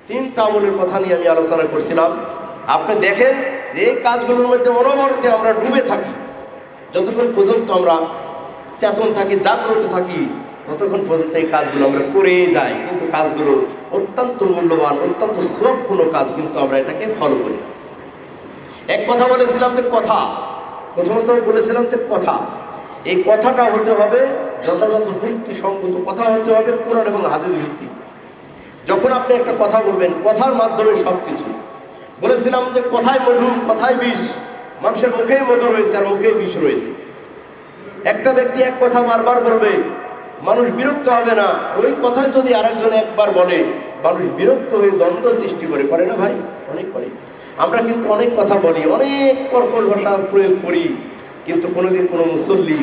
তিনটা আমলের কথা নিয়ে আমি আলোচনা করছিলাম। আপনি দেখেন যে এই কাজগুলোর মধ্যে অনবরতে আমরা ডুবে থাকি, যতক্ষণ পর্যন্ত আমরা চেতন থাকি, জাগ্রত থাকি, ততক্ষণ পর্যন্ত এই কাজগুলো আমরা করেই যাই। কিন্তু কাজগুলো অত্যন্ত মূল্যবান, অত্যন্ত সবগুলো কাজ, কিন্তু আমরা এটাকে ফলো করি। এক কথা বলেছিলাম যে কথা, প্রথমত বলেছিলাম যে কথা, এই কথাটা হতে হবে যথাযথ যুক্তিসঙ্গত কথা হতে হবে, কোরআন এবং হাদিস ভিত্তিক। যখন আপনি একটা কথা বলবেন, কথার মাধ্যমে সব কিছু। বলেছিলাম যে কথায় মধু, কথায় বিষ। মানুষের মুখেই মধু রয়েছে আর মুখেই বিষ রয়েছে। একটা ব্যক্তি এক কথা বারবার বলবে, মানুষ বিরক্ত হবে না। আর ওই কথায় যদি আরেকজন একবার বলে, মানুষ বিরক্ত হয়ে দ্বন্দ্ব সৃষ্টি করে না ভাই? অনেক করে। আমরা কিন্তু অনেক কথা বলি, অনেক কর্কশ ভাষা প্রয়োগ করি, কিন্তু কোনোদিন কোনো মুসল্লি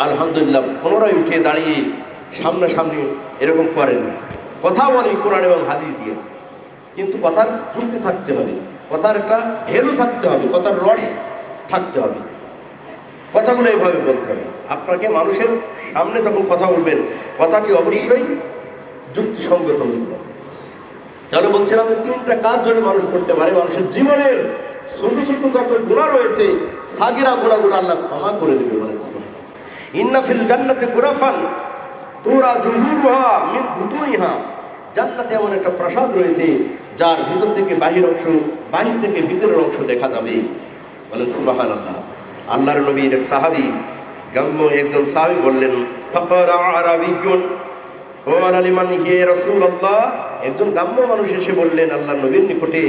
আলহামদুলিল্লাহ পুনরায় উঠে দাঁড়িয়ে সামনাসামনি এরকম করেন না। কথা বলি কোরআন এবং হাদিস দিয়ে, কিন্তু কথার যুক্তি থাকতে হবে, কথার একটা ভ্যালু থাকতে হবে, কথার রস থাকতে হবে। কথাগুলো এইভাবে বলতে হবে। আপনাকে মানুষের সামনে যখন কথা বলবেন, কথাটি অবশ্যই যুক্তিসঙ্গত হতে হবে। তাহলে বলছিলাম যে তিনটা কাজ যদি মানুষ করতে পারে, মানুষের জীবনের ছোট ছোট যত গুনাহ রয়েছে, সাগিরা গুনাহগুলো আল্লাহ ক্ষমা করে দেবে। বলেছিলাম ইন্না ফিল জান্নাতি গুরাফান তুরা জুহুরুহা মিন বুতুনিহা, জান্নাতে এমন একটা প্রাসাদ রয়েছে যার ভিতর থেকে বাহির অংশ, বাহির থেকে ভিতরের অংশ দেখা যাবে। বলেন সুবহানাল্লাহ। আল্লাহর নবীর এক সাহাবী, গ্রাম্য একজন সাহাবী বললেন, ফাকারা আরাবিয়্যুন ওয়া লিমান ইয়া রাসূলুল্লাহ, একজন গ্রাম্য মানুষ এসে বললেন আল্লাহর নবীর নিকটে,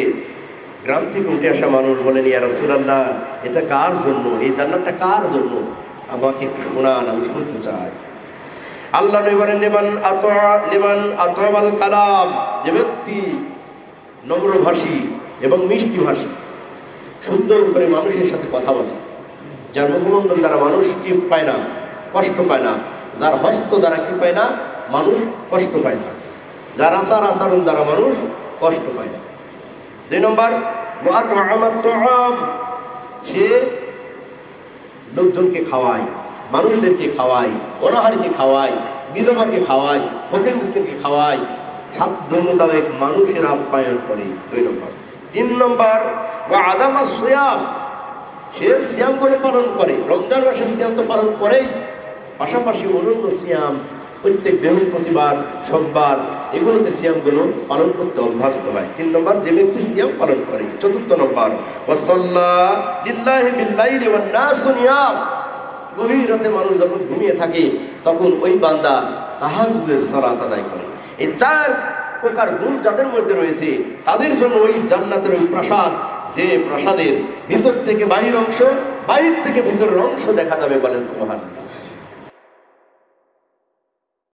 গ্রাম থেকে উঠে আসা মানুষ বলেন, ইয়া রাসূলুল্লাহ, এটা কার জন্য? এই জান্নাতটা কার জন্য? আমাকে একটু শোনান, আমি শুনতে চাই। আল্লাহ নবী বলেন, লিমান আতাওয়াল কালাম, যে ব্যক্তি নম্রভাষী এবং মিষ্টি ভাষী, সুন্দর করে মানুষের সাথে কথা বলে, যার মুখমণ্ডল দ্বারা মানুষ কি পায় না? কষ্ট পায় না। যার হস্ত দ্বারা কি পায় না? মানুষ কষ্ট পায় না। যার আচার আচরণ দ্বারা মানুষ কষ্ট পায় না। 2 নম্বর, সে লোকজনকে খাওয়ায়, মানুষদেরকে খাওয়ায়, অনাহারীকে খাওয়ায়, বিধবাকে খাওয়ায়, ফকির মিসকিনকে খাওয়ায়, সাধ্য মোতাবেক মানুষের আপ্যায়ন করে। 2 নম্বর। 3 নম্বর, আদামা সিয়াম, সে সিয়াম করে পালন করে। রমজান মাসে সিয়াম তো পালন করেই, পাশাপাশি অন্যান্য সিয়াম প্রত্যেক বৃহস্পতিবার, সোমবার, এগুলোতে সিয়ামগুলো পালন করতে অভ্যস্ত হয়। 3 নম্বর, যে ব্যক্তি সিয়াম পালন করে। 4 নম্বর, ওয়াসাল্লা লিল্লাহি বিল্লাইলি ওয়ান নাসু নিয়াম, গভীর রাতে মানুষ যখন ঘুমিয়ে থাকে, তখন ওই বান্দা তাহাজ্জুদের সালাত আদায় করে। এই 4 প্রকার গুণ যাদের মধ্যে রয়েছে, তাদের জন্য ওই জান্নাতের ওই প্রাসাদ, যে প্রাসাদের ভিতর থেকে বাহির অংশ, বাহির থেকে ভিতরের অংশ দেখা যাবে। বলেন সুবহানাল্লাহ।